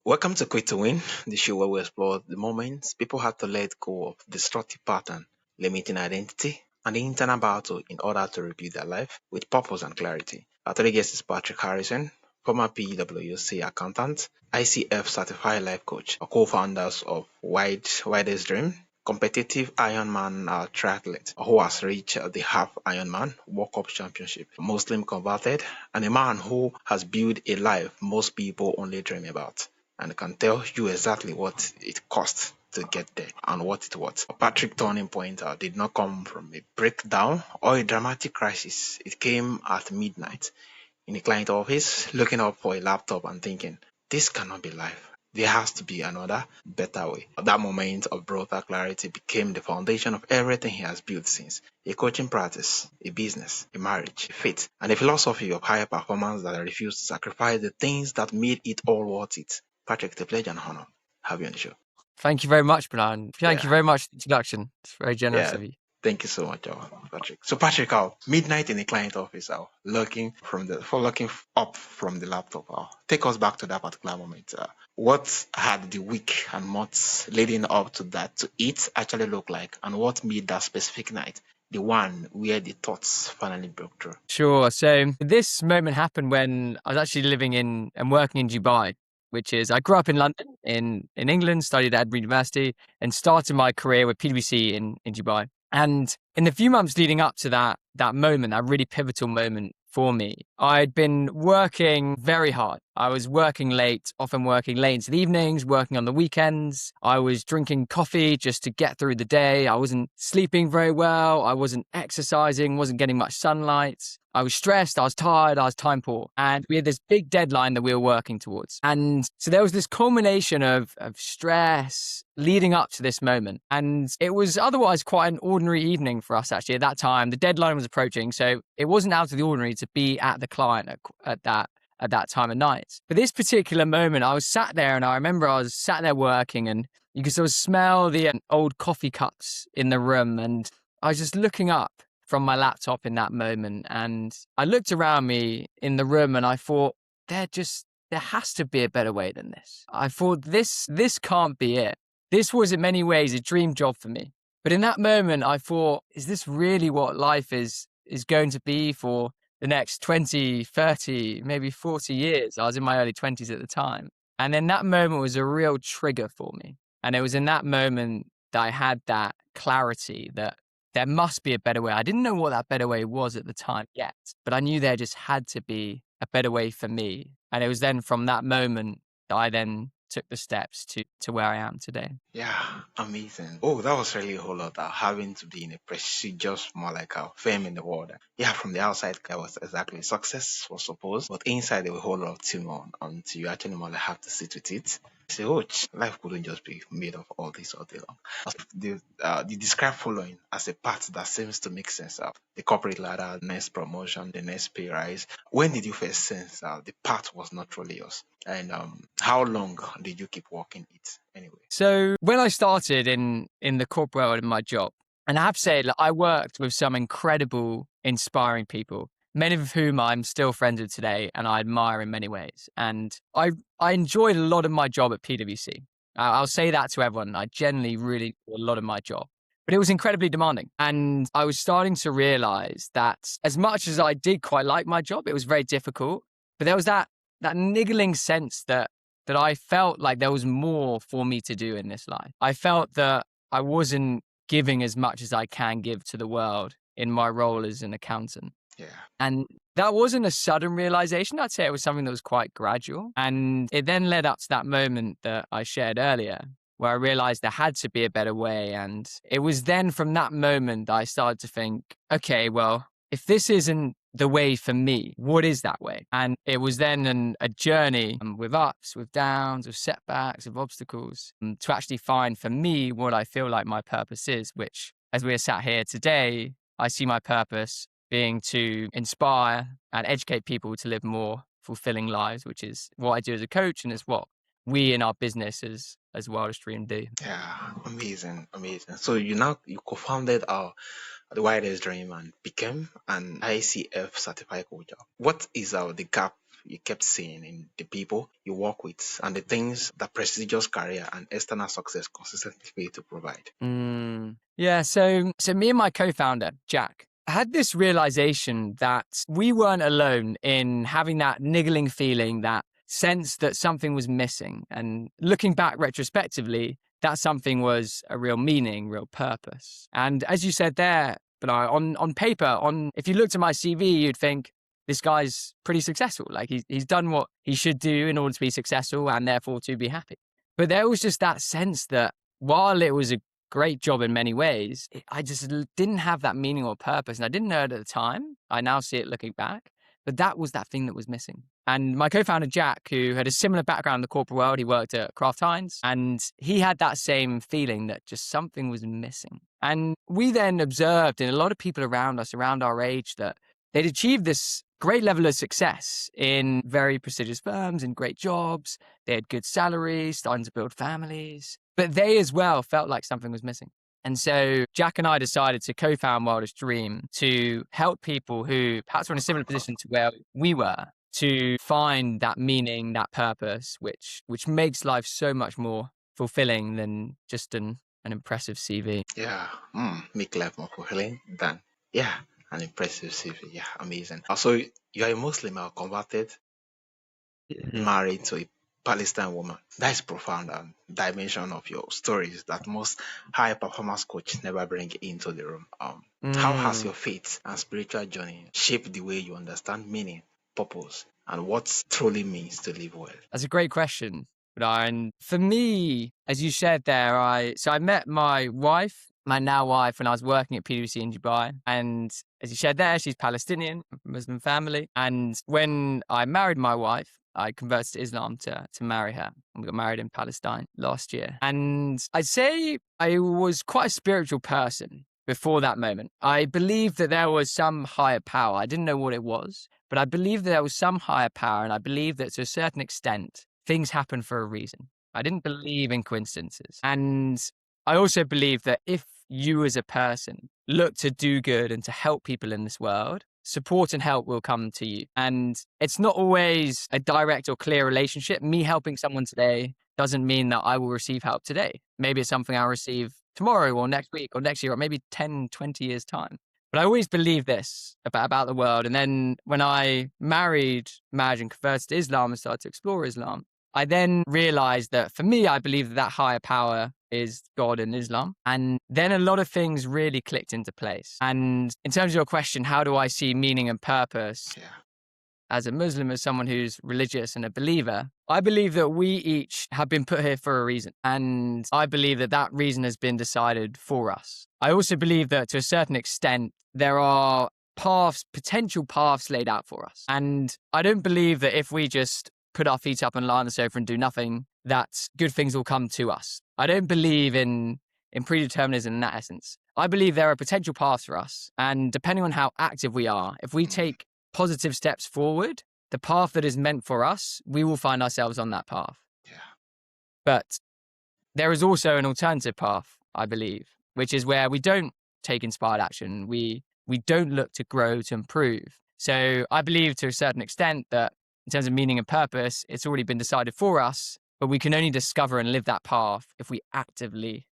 Welcome to Quit to Win, the show where we explore the moments people had to let go of destructive pattern, limiting identity, and the internal battle in order to rebuild their life with purpose and clarity. Our today's guest is Patrick Harrison, former PwC accountant, ICF certified life coach, a co-founders of Widest Dream, competitive Ironman triathlete who has reached the half Ironman World Cup Championship, Muslim converted, and a man who has built a life most people only dream about and can tell you exactly what it cost to get there and what it was. Patrick turning point did not come from a breakdown or a dramatic crisis. It came at midnight in a client office, looking up for a laptop and thinking, this cannot be life. There has to be another, better way. That moment of broader clarity became the foundation of everything he has built since. A coaching practice, a business, a marriage, a faith, and a philosophy of higher performance that refused to sacrifice the things that made it all worth it. Patrick, it's a pleasure and honor. Have you on the show. Thank you very much, Benaiah. Thank you Yeah, very much for the introduction. It's very generous yeah. of you. Thank you so much, Patrick. So, Patrick, midnight in the client office, looking up from the laptop. Take us back to that particular moment. What had the week and months leading up to that to it actually look like, and what made that specific night the one where the thoughts finally broke through? Sure. So this moment happened when I was actually living in and working in Dubai, which is I grew up in London, in England, studied at Edinburgh University, and started my career with PwC in Dubai. And in the few months leading up to that moment, that really pivotal moment for me, I'd been working very hard. I was working late, often working late into the evenings, working on the weekends. I was drinking coffee just to get through the day. I wasn't sleeping very well. I wasn't exercising, wasn't getting much sunlight. I was stressed, I was tired, I was time poor. And we had this big deadline that we were working towards. And so there was this culmination of stress leading up to this moment. And it was otherwise quite an ordinary evening for us, actually, at that time. The deadline was approaching. So it wasn't out of the ordinary to be at the client at that time of night. But this particular moment, I was sat there and I remember I was sat there working and you could sort of smell the old coffee cups in the room. And I was just looking up from my laptop in that moment. And I looked around me in the room and I thought, there has to be a better way than this. I thought this can't be it. This was in many ways a dream job for me. But in that moment, I thought, is this really what life is going to be for the next 20, 30, maybe 40 years? I was in my early 20s at the time. And then that moment was a real trigger for me. And it was in that moment that I had that clarity that there must be a better way. I didn't know what that better way was at the time yet, but I knew there just had to be a better way for me. And it was then from that moment that I then took the steps to where I am today. Yeah, amazing. Oh, that was really a whole lot. Having to be in a prestigious, more like a fame in the world. Yeah, from the outside, I was exactly success was supposed, but inside there was a whole lot of team on until you actually more like have to sit with it. Say, oh, life couldn't just be made of all this all day long. The describe following as a path that seems to make sense. The corporate ladder, the next promotion, the next pay rise. When did you first sense the path was not really yours? And how long did you keep walking it anyway? So when I started in the corporate world in my job, and I have to say, I worked with some incredible, inspiring people, many of whom I'm still friends with today and I admire in many ways. And I enjoyed a lot of my job at PwC. I'll say that to everyone. I generally really enjoyed a lot of my job. But it was incredibly demanding. And I was starting to realize that as much as I did quite like my job, it was very difficult. But there was that niggling sense that I felt like there was more for me to do in this life. I felt that I wasn't giving as much as I can give to the world in my role as an accountant. Yeah. And that wasn't a sudden realization. I'd say it was something that was quite gradual. And it then led up to that moment that I shared earlier, where I realized there had to be a better way. And it was then from that moment that I started to think, okay, well, if this isn't the way for me, what is that way? And it was then a journey with ups, with downs, with setbacks, with obstacles to actually find for me what I feel like my purpose is, which as we are sat here today, I see my purpose being to inspire and educate people to live more fulfilling lives, which is what I do as a coach and is what we in our business as Wildest Dream do. Yeah, amazing. So you co-founded the Widest Dream and became an ICF certified coach. What is the gap you kept seeing in the people you work with and the things that prestigious career and external success consistently fail to provide? Yeah, so me and my co-founder, Jack, had this realization that we weren't alone in having that niggling feeling, that sense that something was missing. And looking back retrospectively, that something was a real meaning, real purpose. And as you said there, but on paper, if you looked at my CV, you'd think this guy's pretty successful. Like he's done what he should do in order to be successful and therefore to be happy. But there was just that sense that while it was a great job in many ways, I just didn't have that meaning or purpose. And I didn't know it at the time. I now see it looking back. But that was that thing that was missing. And my co-founder, Jack, who had a similar background in the corporate world, he worked at Kraft Heinz, and he had that same feeling that just something was missing. And we then observed in a lot of people around us, around our age, that they'd achieved this great level of success in very prestigious firms, in great jobs. They had good salaries, starting to build families. But they as well felt like something was missing. And so Jack and I decided to co-found Wildest Dream to help people who perhaps were in a similar position to where we were to find that meaning, that purpose, which makes life so much more fulfilling than just an impressive CV. Yeah, make life more fulfilling than, yeah, an impressive CV. Yeah, amazing. Also, you are a Muslim or converted, married to a Palestine woman. That is profound dimension of your stories that most high performance coach never bring into the room. How has your faith and spiritual journey shaped the way you understand meaning, purpose, and what truly means to live well? That's a great question. And for me, as you said there, I met my wife, my now wife, when I was working at PwC in Dubai. And as you said there, she's Palestinian, Muslim family. And when I married my wife, I converted to Islam to marry her. And we got married in Palestine last year. And I'd say I was quite a spiritual person before that moment. I believed that there was some higher power. I didn't know what it was, but I believed that there was some higher power. And I believed that to a certain extent, things happen for a reason. I didn't believe in coincidences. And I also believe that if you as a person look to do good and to help people in this world, support and help will come to you. And it's not always a direct or clear relationship. Me helping someone today doesn't mean that I will receive help today. Maybe it's something I'll receive tomorrow or next week or next year or maybe 10, 20 years time. But I always believed this about the world. And then when I married and converted to Islam and started to explore Islam, I then realized that for me, I believe that higher power is God and Islam. And then a lot of things really clicked into place. And in terms of your question, how do I see meaning and purpose? Yeah. As a Muslim, as someone who's religious and a believer, I believe that we each have been put here for a reason. And I believe that that reason has been decided for us. I also believe that to a certain extent, there are potential paths laid out for us. And I don't believe that if we just put our feet up and lie on the sofa and do nothing, that good things will come to us. I don't believe in predeterminism in that essence. I believe there are potential paths for us. And depending on how active we are, if we take positive steps forward, the path that is meant for us, we will find ourselves on that path. Yeah. But there is also an alternative path, I believe, which is where we don't take inspired action. We don't look to grow, to improve. So I believe to a certain extent that in terms of meaning and purpose, it's already been decided for us, but we can only discover and live that path if we actively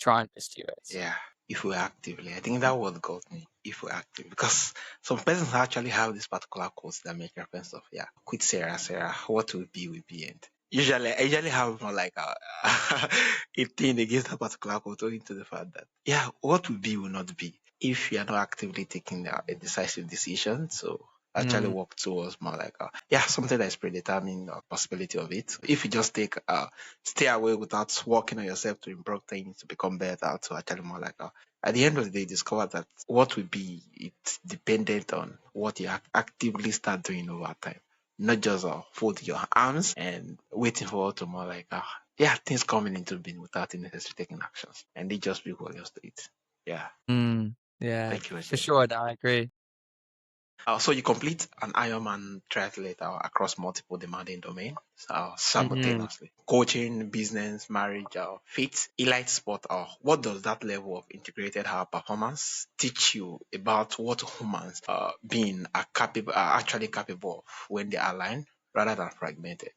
try and pursue it. Yeah, if we actively. I think that word got me. If we actively, because some persons actually have this particular quotes that make reference of, yeah, quit Sarah, what will be, and I usually have more like a thing against that particular quote, owing to the fact that, yeah, what will not be if you are not actively taking a decisive decision. So actually work towards more like yeah, something that is predetermined, possibility of it. If you just stay away without working on yourself to improve things, to become better, to actually more like at the end of the day discover that what will be, it's dependent on what you actively start doing over time, not just fold your arms and waiting for to more like yeah, things coming into being without necessarily taking actions, and they just be rebellious to it. Yeah. Yeah, Thank you, for Ajay. sure. I agree. So you complete an Ironman triathlete across multiple demanding domains Hmm. simultaneously. Coaching, business, marriage, fit, elite sport. What does that level of integrated high performance teach you about what humans being are actually capable of when they are aligned rather than fragmented?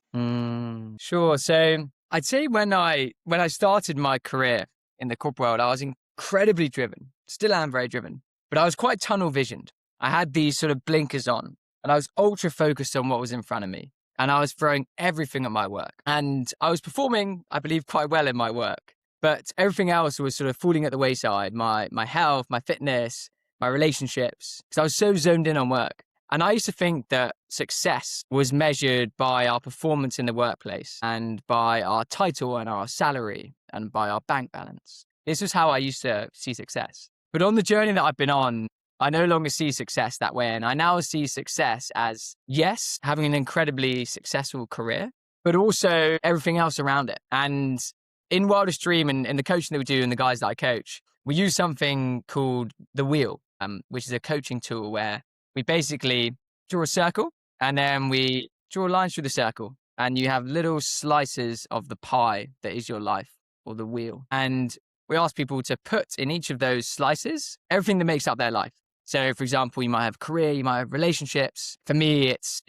Sure. So I'd say when I started my career in the corporate world, I was incredibly driven. Still am very driven, but I was quite tunnel visioned. I had these sort of blinkers on, and I was ultra focused on what was in front of me. And I was throwing everything at my work. And I was performing, I believe, quite well in my work. But everything else was sort of falling at the wayside. My health, my fitness, my relationships. Because I was so zoned in on work. And I used to think that success was measured by our performance in the workplace and by our title and our salary and by our bank balance. This was how I used to see success. But on the journey that I've been on, I no longer see success that way. And I now see success as, yes, having an incredibly successful career, but also everything else around it. And in Wildest Dream and in the coaching that we do and the guys that I coach, we use something called the wheel, which is a coaching tool where we basically draw a circle and then we draw lines through the circle and you have little slices of the pie that is your life or the wheel. And we ask people to put in each of those slices everything that makes up their life. So, for example, you might have career, you might have relationships. For me, it's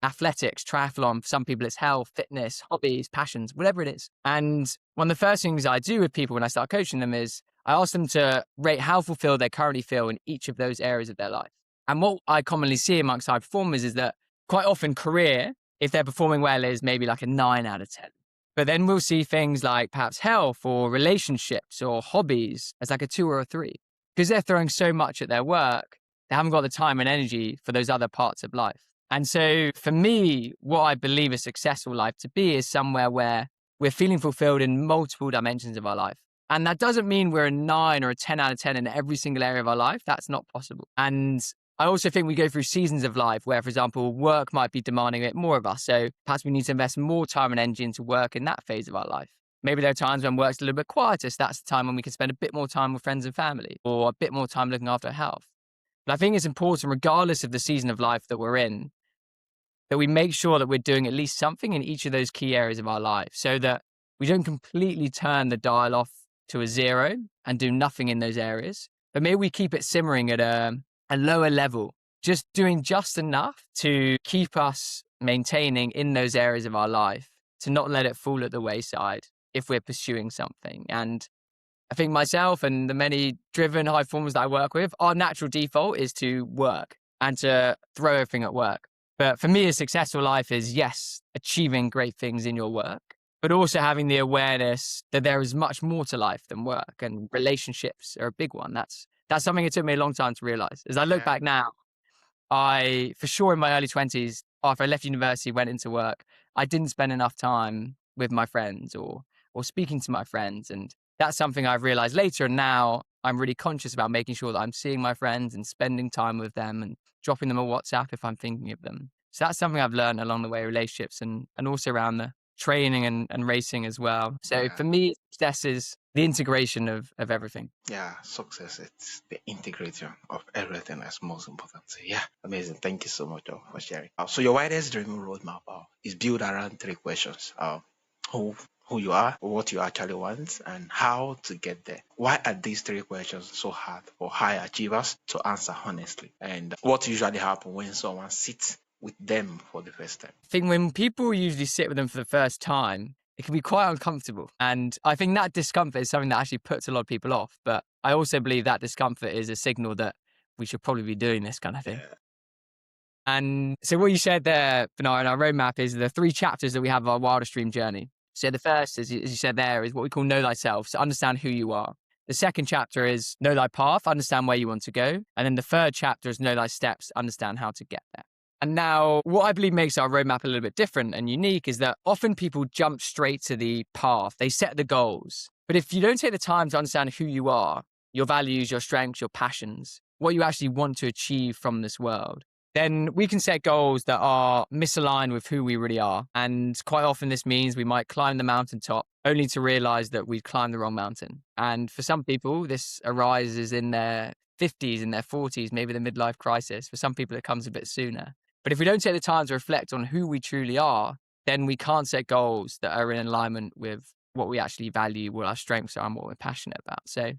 athletics, triathlon. For some people, it's health, fitness, hobbies, passions, whatever it is. And one of the first things I do with people when I start coaching them is I ask them to rate how fulfilled they currently feel in each of those areas of their life. And what I commonly see amongst high performers is that quite often career, if they're performing well, is maybe like a 9 out of 10. But then we'll see things like perhaps health or relationships or hobbies as like a 2 or a 3. Because they're throwing so much at their work, they haven't got the time and energy for those other parts of life. And so for me, what I believe a successful life to be is somewhere where we're feeling fulfilled in multiple dimensions of our life. And that doesn't mean we're a 9 or a 10 out of 10 in every single area of our life. That's not possible. And I also think we go through seasons of life where, for example, work might be demanding a bit more of us. So perhaps we need to invest more time and energy into work in that phase of our life. Maybe there are times when work's a little bit quieter. So that's the time when we can spend a bit more time with friends and family or a bit more time looking after our health. But I think it's important, regardless of the season of life that we're in, that we make sure that we're doing at least something in each of those key areas of our life so that we don't completely turn the dial off to a 0 and do nothing in those areas. But maybe we keep it simmering at a lower level, just doing just enough to keep us maintaining in those areas of our life, to not let it fall at the wayside if we're pursuing something. And I think myself and the many driven high performers that I work with, our natural default is to work and to throw everything at work. But for me, a successful life is, yes, achieving great things in your work, but also having the awareness that there is much more to life than work, and relationships are a big one. That's something it took me a long time to realize. As I look back now, I, for sure in my early 20s, after I left university, went into work, I didn't spend enough time with my friends or speaking to my friends. And that's something I've realized later. And now I'm really conscious about making sure that I'm seeing my friends and spending time with them and dropping them a WhatsApp if I'm thinking of them. So that's something I've learned along the way, relationships and also around the training and racing as well. So for me, success is the integration of everything. Yeah, success, it's the integration of everything that's most important. So yeah, amazing. Thank you so much for sharing. So your widest dream roadmap is built around 3 questions. Who who you are, what you actually want, and how to get there. Why are these 3 questions so hard for high achievers to answer honestly? And what usually happens when someone sits with them for the first time? I think when people usually sit with them for the first time, it can be quite uncomfortable. And I think that discomfort is something that actually puts a lot of people off. But I also believe that discomfort is a signal that we should probably be doing this kind of thing. Yeah. And so what you said there, Benaiah, in our roadmap is the 3 chapters that we have of our Wildest Dream journey. So the first, as you said there, is what we call Know Thyself, so understand who you are. The second chapter is Know Thy Path, understand where you want to go. And then the third chapter is Know Thy Steps, understand how to get there. And now what I believe makes our roadmap a little bit different and unique is that often people jump straight to the path. They set the goals. But if you don't take the time to understand who you are, your values, your strengths, your passions, what you actually want to achieve from this world, then we can set goals that are misaligned with who we really are. And quite often this means we might climb the mountaintop only to realize that we've climbed the wrong mountain. And for some people, this arises in their 50s, in their 40s, maybe the midlife crisis. For some people, it comes a bit sooner. But if we don't take the time to reflect on who we truly are, then we can't set goals that are in alignment with what we actually value, what our strengths are, and what we're passionate about. So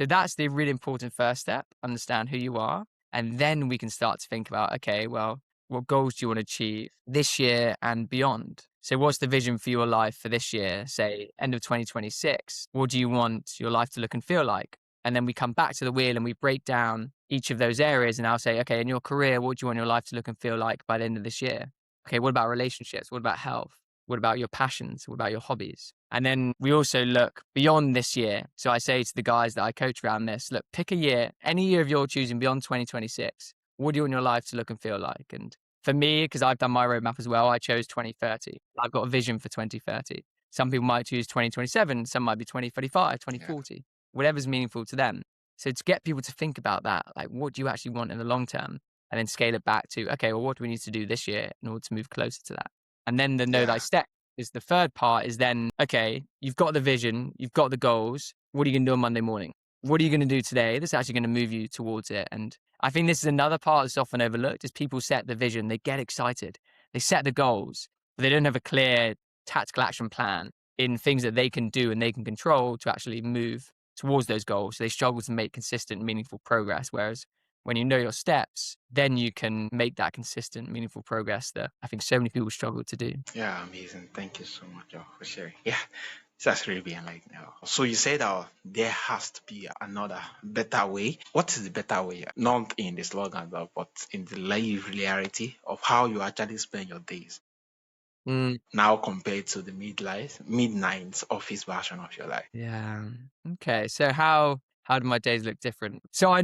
that's the really important first step, understand who you are. And then we can start to think about, okay, well, what goals do you want to achieve this year and beyond? So what's the vision for your life for this year, say end of 2026? What do you want your life to look and feel like? And then we come back to the wheel and we break down each of those areas, and I'll say, okay, in your career, what do you want your life to look and feel like by the end of this year? Okay, what about relationships? What about health? What about your passions? What about your hobbies? And then we also look beyond this year. So I say to the guys that I coach around this, look, pick a year, any year of your choosing beyond 2026. What do you want your life to look and feel like? And for me, because I've done my roadmap as well, I chose 2030. I've got a vision for 2030. Some people might choose 2027. Some might be 2035, 2040, whatever's meaningful to them. So to get people to think about that, like what do you actually want in the long term? And then scale it back to, okay, well, what do we need to do this year in order to move closer to that? And then the know thy step is the third part is then, okay, you've got the vision, you've got the goals. What are you going to do on Monday morning? What are you going to do today that's actually going to move you towards it? And I think this is another part that's often overlooked is people set the vision, they get excited, they set the goals, but they don't have a clear tactical action plan in things that they can do and they can control to actually move towards those goals. So they struggle to make consistent, meaningful progress. Whereas when you know your steps, then you can make that consistent, meaningful progress that I think so many people struggle to do. Yeah, amazing. Thank you so much for sharing. Yeah, that's really being like now. So you said there has to be another better way. What is the better way? Not in the slogan, but in the live reality of how you actually spend your days now compared to the midnight office version of your life. Yeah. Okay. So how do my days look different? So I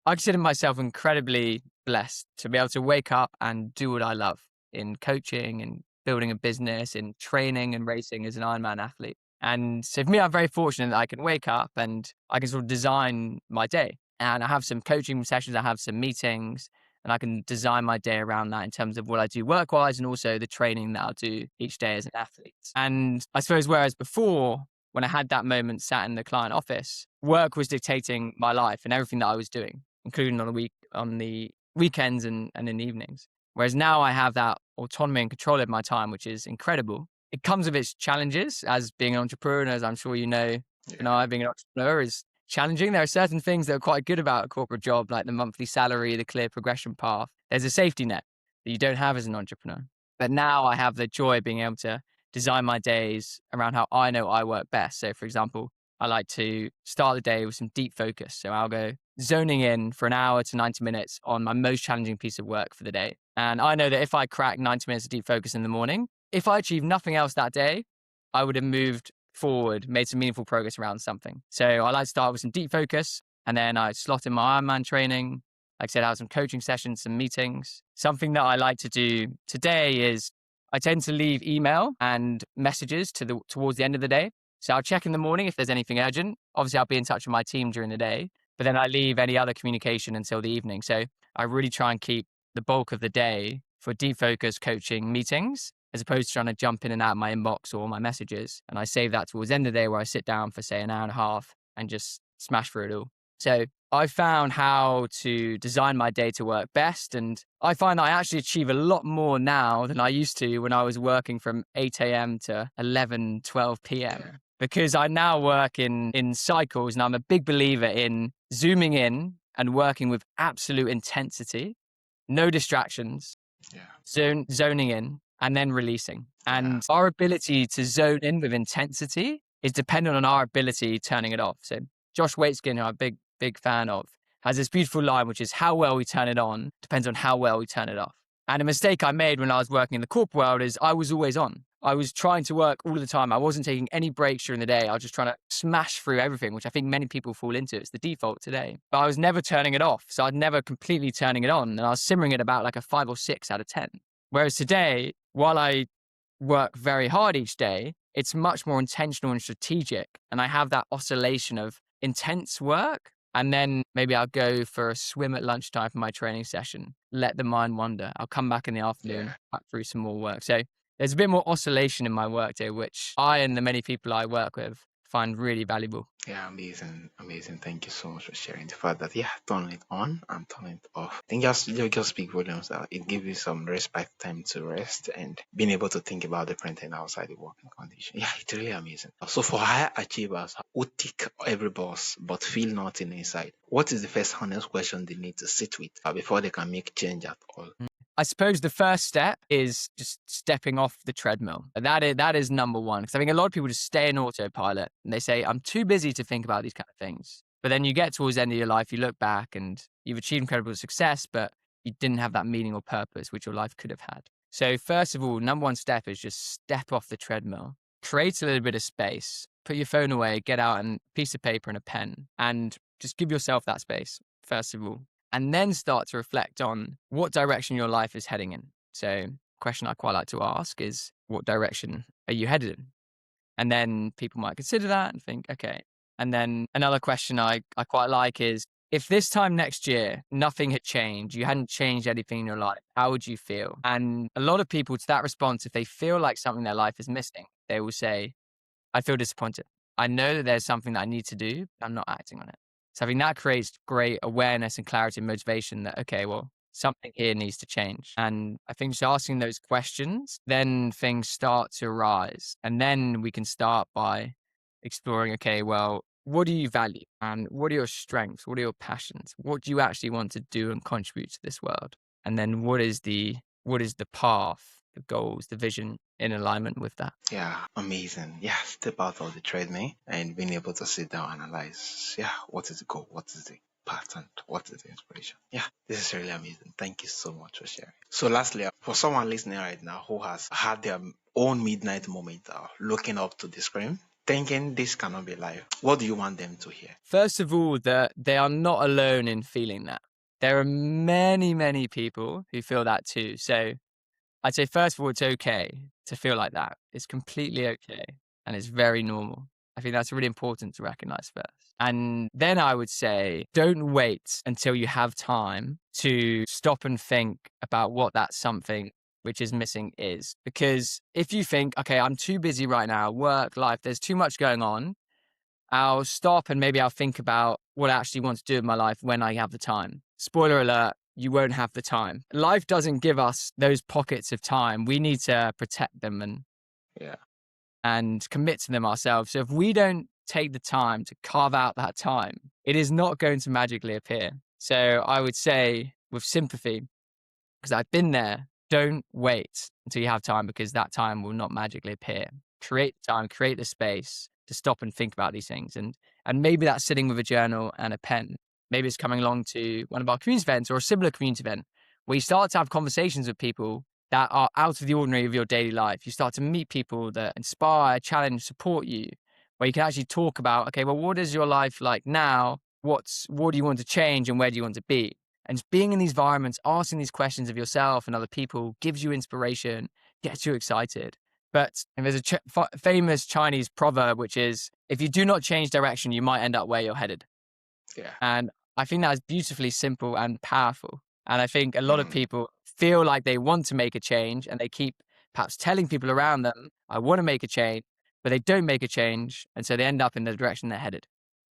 consider myself incredibly blessed to be able to wake up and do what I love in coaching and building a business, in training and racing as an Ironman athlete. And so for me, I'm very fortunate that I can wake up and I can sort of design my day. And I have some coaching sessions, I have some meetings, and I can design my day around that in terms of what I do work-wise and also the training that I'll do each day as an athlete. And I suppose whereas before, when I had that moment sat in the client office, work was dictating my life and everything that I was doing, including on the weekends and in the evenings. Whereas now I have that autonomy and control of my time, which is incredible. It comes with its challenges as being an entrepreneur, and as I'm sure you know, being an entrepreneur is challenging. There are certain things that are quite good about a corporate job, like the monthly salary, the clear progression path. There's a safety net that you don't have as an entrepreneur. But now I have the joy of being able to design my days around how I know I work best. So for example, I like to start the day with some deep focus. So I'll go zoning in for an hour to 90 minutes on my most challenging piece of work for the day. And I know that if I crack 90 minutes of deep focus in the morning, if I achieve nothing else that day, I would have moved forward, made some meaningful progress around something. So I like to start with some deep focus, and then I slot in my Ironman training. Like I said, I have some coaching sessions, some meetings. Something that I like to do today is I tend to leave email and messages towards the end of the day. So I'll check in the morning if there's anything urgent. Obviously, I'll be in touch with my team during the day, but then I leave any other communication until the evening. So I really try and keep the bulk of the day for deep focus coaching meetings, as opposed to trying to jump in and out of my inbox or my messages. And I save that towards the end of the day where I sit down for, say, an hour and a half and just smash through it all. So I found how to design my day to work best. And I find that I actually achieve a lot more now than I used to when I was working from 8 a.m. to 11, 12 p.m. Because I now work in cycles, and I'm a big believer in zooming in and working with absolute intensity, no distractions, zoning in, and then releasing. And our ability to zone in with intensity is dependent on our ability turning it off. So Josh Waitskin, who I'm a big fan of, has this beautiful line, which is how well we turn it on depends on how well we turn it off. And a mistake I made when I was working in the corporate world is I was always on. I was trying to work all the time. I wasn't taking any breaks during the day. I was just trying to smash through everything, which I think many people fall into. It's the default today. But I was never turning it off. So I'd never completely turning it on. And I was simmering at about like a 5 or 6 out of 10. Whereas today, while I work very hard each day, it's much more intentional and strategic. And I have that oscillation of intense work, and then maybe I'll go for a swim at lunchtime for my training session, let the mind wander. I'll come back in the afternoon, pack through some more work. So there's a bit more oscillation in my workday, which I and the many people I work with find really valuable. Yeah, amazing, amazing. Thank you so much for sharing the fact that turn it on and turn it off. I think just speak volumes that it gives you some respect, time to rest, and being able to think about different things outside the working condition. Yeah, it's really amazing. So for high achievers who tick every box but feel nothing inside, what is the first honest question they need to sit with before they can make change at all? I suppose the first step is just stepping off the treadmill. That is number one. Because I think a lot of people just stay in autopilot and they say, I'm too busy to think about these kind of things. But then you get towards the end of your life, you look back and you've achieved incredible success, but you didn't have that meaning or purpose which your life could have had. So first of all, number one step is just step off the treadmill. Create a little bit of space. Put your phone away, get out a piece of paper and a pen, and just give yourself that space, first of all. And then start to reflect on what direction your life is heading in. So, a question I quite like to ask is, what direction are you headed in? And then people might consider that and think, okay. And then another question I quite like is, if this time next year, nothing had changed, you hadn't changed anything in your life, how would you feel? And a lot of people, to that response, if they feel like something in their life is missing, they will say, I feel disappointed. I know that there's something that I need to do, but I'm not acting on it. So I think that creates great awareness and clarity and motivation that, okay, well, something here needs to change. And I think just asking those questions, then things start to arise. And then we can start by exploring, okay, well, what do you value? And what are your strengths? What are your passions? What do you actually want to do and contribute to this world? And then what is the path, the goals, the vision in alignment with that? Yeah, amazing. Yeah, step out of the treadmill and being able to sit down and analyze, what is the goal? What is the pattern? What is the inspiration? Yeah, this is really amazing. Thank you so much for sharing. So lastly, for someone listening right now who has had their own midnight moment, looking up to the screen, thinking this cannot be life, what do you want them to hear? First of all, that they are not alone in feeling that. There are many, many people who feel that too. So I'd say, first of all, it's okay to feel like that. It's completely okay. And it's very normal. I think that's really important to recognize first. And then I would say, don't wait until you have time to stop and think about what that something which is missing is. Because if you think, okay, I'm too busy right now, work, life, there's too much going on, I'll stop and maybe I'll think about what I actually want to do in my life when I have the time. Spoiler alert, you won't have the time. Life doesn't give us those pockets of time. We need to protect them Yeah, and commit to them ourselves. So if we don't take the time to carve out that time, it is not going to magically appear. So I would say, with sympathy, because I've been there, don't wait until you have time, because that time will not magically appear. Create the time, create the space to stop and think about these things. And maybe that's sitting with a journal and a pen. Maybe it's coming along to one of our community events or a similar community event where you start to have conversations with people that are out of the ordinary of your daily life. You start to meet people that inspire, challenge, support you, where you can actually talk about, okay, well, what is your life like now? What do you want to change and where do you want to be? And just being in these environments, asking these questions of yourself and other people gives you inspiration, gets you excited. But there's a famous Chinese proverb, which is, if you do not change direction, you might end up where you're headed. yeah. And I think that's beautifully simple and powerful. And I think a lot of Mm, people feel like they want to make a change and they keep perhaps telling people around them, I want to make a change, but they don't make a change. And so they end up in the direction they're headed.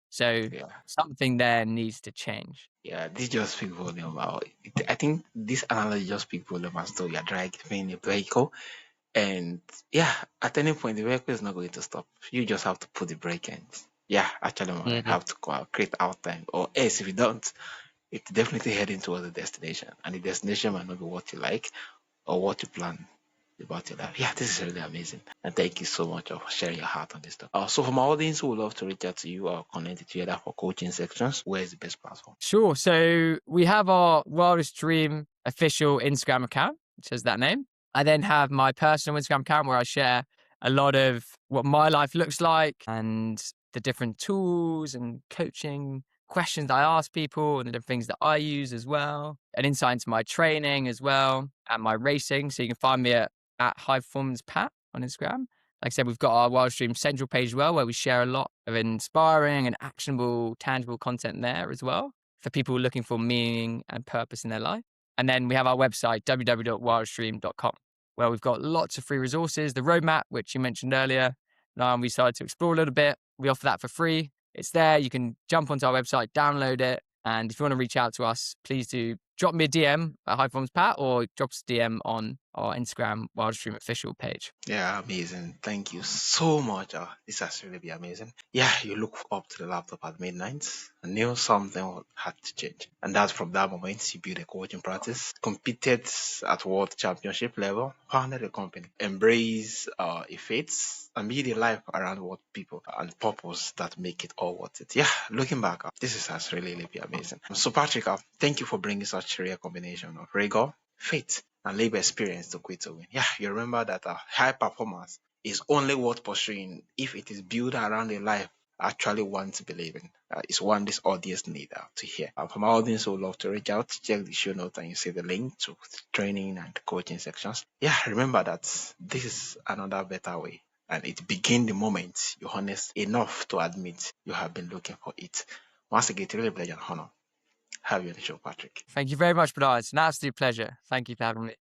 So yeah. something there needs to change. Yeah, this just speaks volume about it. I think this analogy just speaks volume as though you're driving a vehicle. And at any point, the vehicle is not going to stop. You just have to put the brake in. Actually, I Mhm. have to create out time. Or else, if you don't, it's definitely heading towards the destination. And the destination might not be what you like or what you plan about your life. Yeah, this is really amazing. And thank you so much for sharing your heart on this stuff. So, for my audience who would love to reach out to you or connect together for coaching sections, where is the best platform? Sure. So we have our Wildest Dream official Instagram account, which has that name. I then have my personal Instagram account where I share a lot of what my life looks like and the different tools and coaching questions I ask people and the different things that I use as well, an insight into my training as well and my racing. So you can find me at High Performance Pat on Instagram. Like I said, we've got our Wild Stream Central page as well, where we share a lot of inspiring and actionable, tangible content there as well for people looking for meaning and purpose in their life. And then we have our website, www.wildstream.com, where we've got lots of free resources, the roadmap, which you mentioned earlier. We started to explore a little bit. We offer that for free. It's there. You can jump onto our website, download it. And if you want to reach out to us, please do drop me a DM at High Performance Pat, or drop us a DM on our Instagram Wildstream official page. Yeah, amazing. Thank you so much. This has really been amazing. Yeah, you look up to the laptop at midnight and knew something had to change. And that's from that moment you built a coaching practice, competed at world championship level, founded a company, embrace a faith, and build a life around what people and purpose that make it all worth it. Yeah, looking back, has really been amazing. So Patrick, thank you for bringing such a rare combination of rigor, faith, and labor experience to quit to win. Yeah, you remember that high performance is only worth pursuing if it is built around a life I actually want to believe in. It's one this audience need to hear. From our audience who would love to reach out, check the show notes and you see the link to training and coaching sections. Yeah, remember that this is another better way. And it begins the moment you're honest enough to admit you have been looking for it. Once again, it's really a pleasure and honor. Have you on the show, Patrick. Thank you very much, Benaiah. It's an absolute pleasure. Thank you for having me.